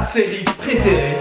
ta série préférée.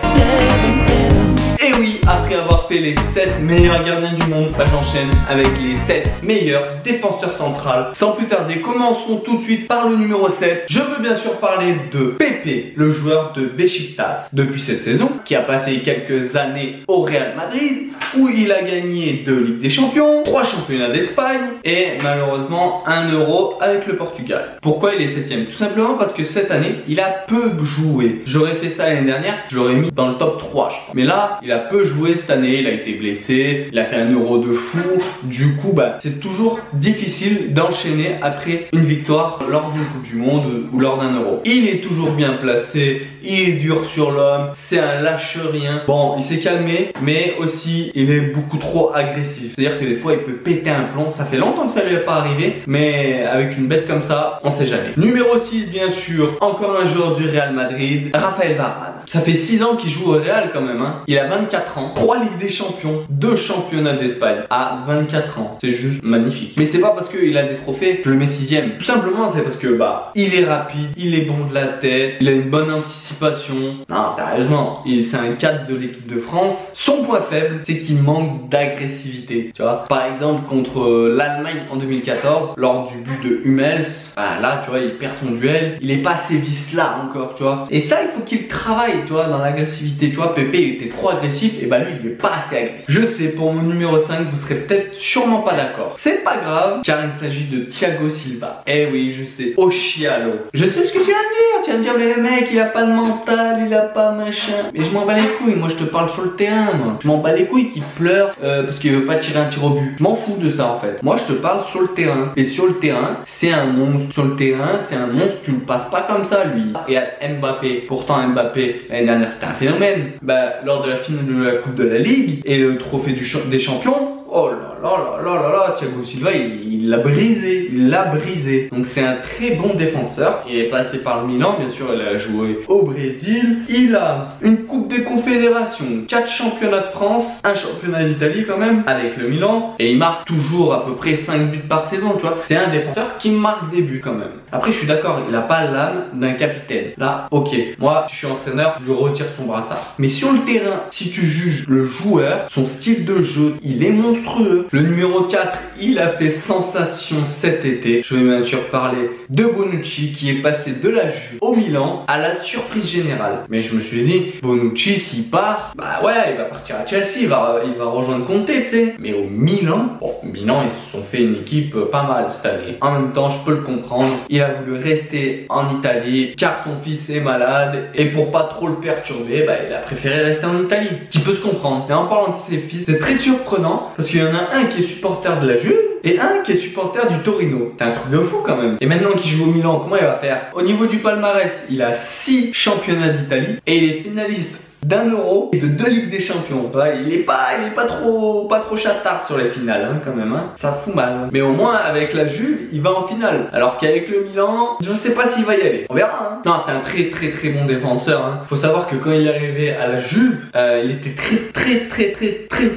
Et oui, après avoir fait les 7 meilleurs gardiens du monde, bah j'enchaîne avec les 7 meilleurs défenseurs centrales. Sans plus tarder, commençons tout de suite par le numéro 7. Je veux bien sûr parler de Pepe, le joueur de Beşiktaş depuis cette saison, qui a passé quelques années au Real Madrid, où il a gagné 2 Ligues des Champions, 3 championnats d'Espagne et malheureusement 1 Euro avec le Portugal. Pourquoi il est 7ème? Tout simplement parce que cette année, il a peu joué. J'aurais fait ça l'année dernière, je l'aurais mis dans le top 3 je crois. Mais là, il a peu joué cette année, il a été blessé, il a fait 1 Euro de fou. Du coup, bah, c'est toujours difficile d'enchaîner après une victoire lors d'une Coupe du Monde ou lors d'un Euro. Il est toujours bien placé, il est dur sur l'homme, c'est un lâche-rien. Bon, il s'est calmé, mais aussi il est beaucoup trop agressif. C'est-à-dire que des fois, il peut péter un plomb. Ça fait longtemps que ça lui est pas arrivé, mais avec une bête comme ça, on sait jamais. Numéro 6, bien sûr, encore un joueur du Real Madrid, Raphaël Varane. Ça fait 6 ans qu'il joue au Real quand même, hein. Il a 24 ans, 3 Ligues des Champions, 2 championnats d'Espagne à 24 ans. C'est juste magnifique. Mais c'est pas parce qu'il a des trophées, je le mets 6ème. Tout simplement, c'est parce que bah, il est rapide, il est bon de la tête, il a une bonne anticipation. Non, sérieusement, c'est un cadre de l'équipe de France. Son point faible, c'est qu'il manque d'agressivité. Tu vois, par exemple, contre l'Allemagne en 2014, lors du but de Hummels, bah, là, tu vois, il perd son duel. Il est pas assez vicelard encore, tu vois. Et ça, il faut qu'il travaille, tu vois, dans l'agressivité. Tu vois, Pepe, il était trop agressif, et bah lui, il est pas assez agressif. Je sais, pour mon numéro 5, vous serez peut-être sûrement pas d'accord. C'est pas grave, car il s'agit de Thiago Silva. Eh oui, je sais, Oshialo. Je sais ce que tu viens de dire. Tu viens de dire, mais le mec, il a pas de mental, il a pas machin. Mais je m'en bats les couilles, moi, je te parle sur le terrain, moi. Je m'en bats les couilles qu'il pleure parce qu'il veut pas tirer un tir au but. Je m'en fous de ça, en fait. Moi, je te parle sur le terrain. Et sur le terrain, c'est un monstre. Sur le terrain, c'est un monstre. Tu le passes pas comme ça, lui. Et à Mbappé. Pourtant, Mbappé, l'année dernière, c'était un phénomène. Bah, lors de la finale de la Coupe de la Ligue et le trophée des champions, oh là là là là là, Thiago Silva, il l'a brisé, il l'a brisé. Donc c'est un très bon défenseur. Il est passé par le Milan, bien sûr, il a joué au Brésil. Il a une Coupe des Confédérations, 4 championnats de France, 1 championnat d'Italie quand même, avec le Milan. Et il marque toujours à peu près 5 buts par saison, tu vois. C'est un défenseur qui marque des buts quand même. Après, je suis d'accord, il n'a pas l'âme d'un capitaine. Là, ok, moi, si je suis entraîneur, je retire son brassard. Mais sur le terrain, si tu juges le joueur, son style de jeu, il est monstrueux. Le numéro 4, il a fait sensation cet été. Je vais bien sûr parler de Bonucci qui est passé de la Juve au Milan à la surprise générale. Mais je me suis dit, Bonucci s'il part, bah ouais, il va partir à Chelsea, il va rejoindre Conte, tu sais. Mais au Milan, bon, Milan ils se sont fait une équipe pas mal cette année. En même temps, je peux le comprendre. Il a voulu rester en Italie car son fils est malade et pour pas trop le perturber, bah il a préféré rester en Italie. Qui peut se comprendre. Et en parlant de ses fils, c'est très surprenant parce qu'il y en a un qui est supporter de la Juve et un qui est supporter du Torino. C'est un truc de fou quand même. Et maintenant qu'il joue au Milan, comment il va faire? Au niveau du palmarès, il a 6 championnats d'Italie et il est finaliste d'1 Euro et de 2 Ligues des Champions. Ouais, il est pas trop chatard sur les finales hein, quand même. Hein. Ça fout mal. Hein. Mais au moins avec la Juve, il va en finale. Alors qu'avec le Milan, je sais pas s'il va y aller. On verra. Hein. Non, c'est un très bon défenseur. Hein. Faut savoir que quand il est arrivé à la Juve, il était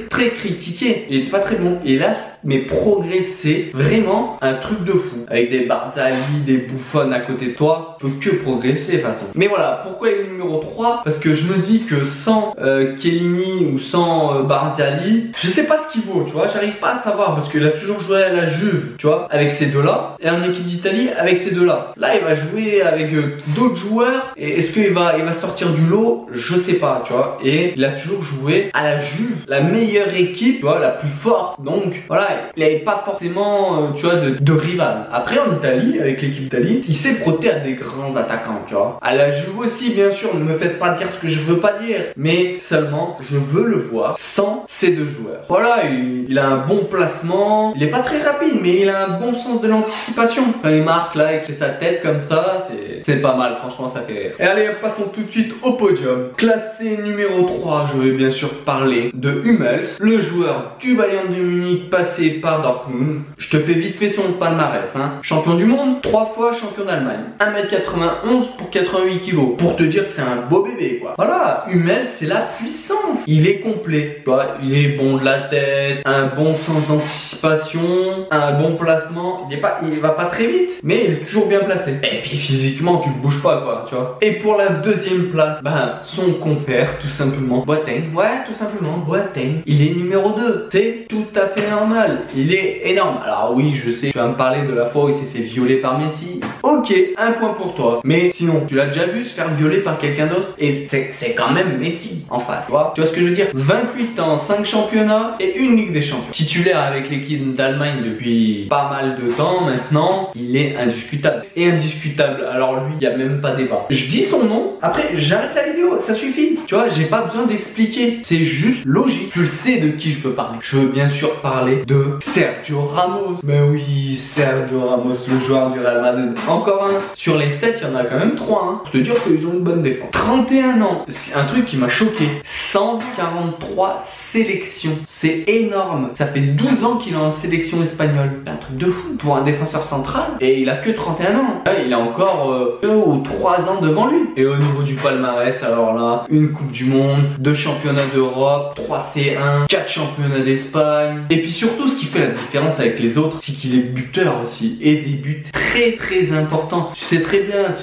très critiqué. Il était pas très bon. Et là, mais progresser, vraiment un truc de fou. Avec des Barzagli, des Buffon à côté de toi, tu peux que progresser de toute façon. Mais voilà, pourquoi il est numéro 3? Parce que je me dis que sans Chiellini ou sans Barzagli, je sais pas ce qu'il vaut, tu vois, j'arrive pas à savoir parce qu'il a toujours joué à la Juve, tu vois, avec ces deux-là, et en équipe d'Italie avec ces deux-là. Là, il va jouer avec d'autres joueurs, et est-ce qu'il va sortir du lot? Je sais pas, tu vois, et il a toujours joué à la Juve, la meilleure équipe, tu vois, la plus forte, donc voilà, il n'avait pas forcément, tu vois, de rival. Après, en Italie, avec l'équipe d'Italie, il s'est frotté à des grands attaquants, tu vois. À la Juve aussi, bien sûr, ne me faites pas dire ce que je veux pas dire, mais seulement, je veux le voir sans ces deux joueurs. Voilà, il a un bon placement, il est pas très rapide, mais il a un bon sens de l'anticipation. Quand il marque là, il fait sa tête comme ça, c'est pas mal, franchement, ça fait rire. Et allez, passons tout de suite au podium. Classé numéro 3, je vais bien sûr parler de Hummels, le joueur du Bayern de Munich passé passé par Dortmund. Je te fais vite fait son palmarès, hein. Champion du monde, 3 fois champion d'Allemagne. 1m91 pour 88 kg. Pour te dire que c'est un beau bébé, quoi. Voilà, Hummels, c'est la puissance. Il est complet. Tu vois, il est bon de la tête, un bon sens d'anticipation, un bon placement. Il va pas très vite, mais il est toujours bien placé. Et puis physiquement, tu le bouges pas, quoi, tu vois. Et pour la deuxième place, ben, son compère, tout simplement, Boateng. Ouais, tout simplement, Boateng. Il est numéro 2. C'est tout à fait normal. Il est énorme. Alors oui, je sais, tu vas me parler de la fois où il s'est fait violer par Messi. Ok, un point pour toi. Mais sinon, tu l'as déjà vu se faire violer par quelqu'un d'autre? Et c'est quand même Messi en face. Tu vois ce que je veux dire? 28 ans, 5 championnats et une Ligue des Champions. Titulaire avec l'équipe d'Allemagne depuis pas mal de temps maintenant, il est indiscutable. Et indiscutable, alors lui, il n'y a même pas débat. Je dis son nom, après j'arrête la vidéo, ça suffit. Tu vois, j'ai pas besoin d'expliquer. C'est juste logique. Tu le sais de qui je veux parler. Je veux bien sûr parler de Sergio Ramos. Mais oui, Sergio Ramos, le joueur du Real Madrid. Encore un. Sur les 7, il y en a quand même 3. Hein. Pour te dire qu'ils ont une bonne défense. 31 ans. C'est un truc qui m'a choqué. 143 sélections. C'est énorme. Ça fait 12 ans qu'il est en sélection espagnole. C'est un truc de fou pour un défenseur central. Et il a que 31 ans. Là, il a encore 2 ou 3 ans devant lui. Et au niveau du palmarès, alors là, une Coupe du Monde, 2 championnats d'Europe, 3 C1, 4 championnats d'Espagne. Et puis surtout, ce qui fait la différence avec les autres, c'est qu'il est buteur aussi. Et des buts très importants. Tu sais très bien.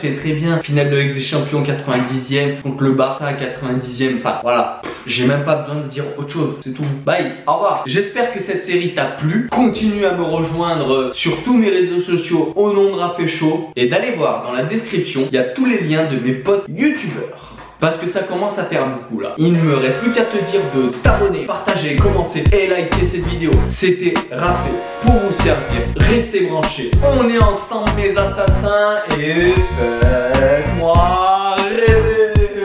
Finale de Ligue des Champions 90e contre le Barça 90e. Enfin voilà, j'ai même pas besoin de dire autre chose. C'est tout. Bye, au revoir. J'espère que cette série t'a plu. Continue à me rejoindre sur tous mes réseaux sociaux au nom de Raphaël Show. Et d'aller voir dans la description, il y a tous les liens de mes potes youtubeurs. Parce que ça commence à faire beaucoup là. Il ne me reste plus qu'à te dire de t'abonner, partager, commenter et liker cette vidéo. C'était Raphaël pour vous servir. Restez branchés. On est ensemble mes assassins et faites-moi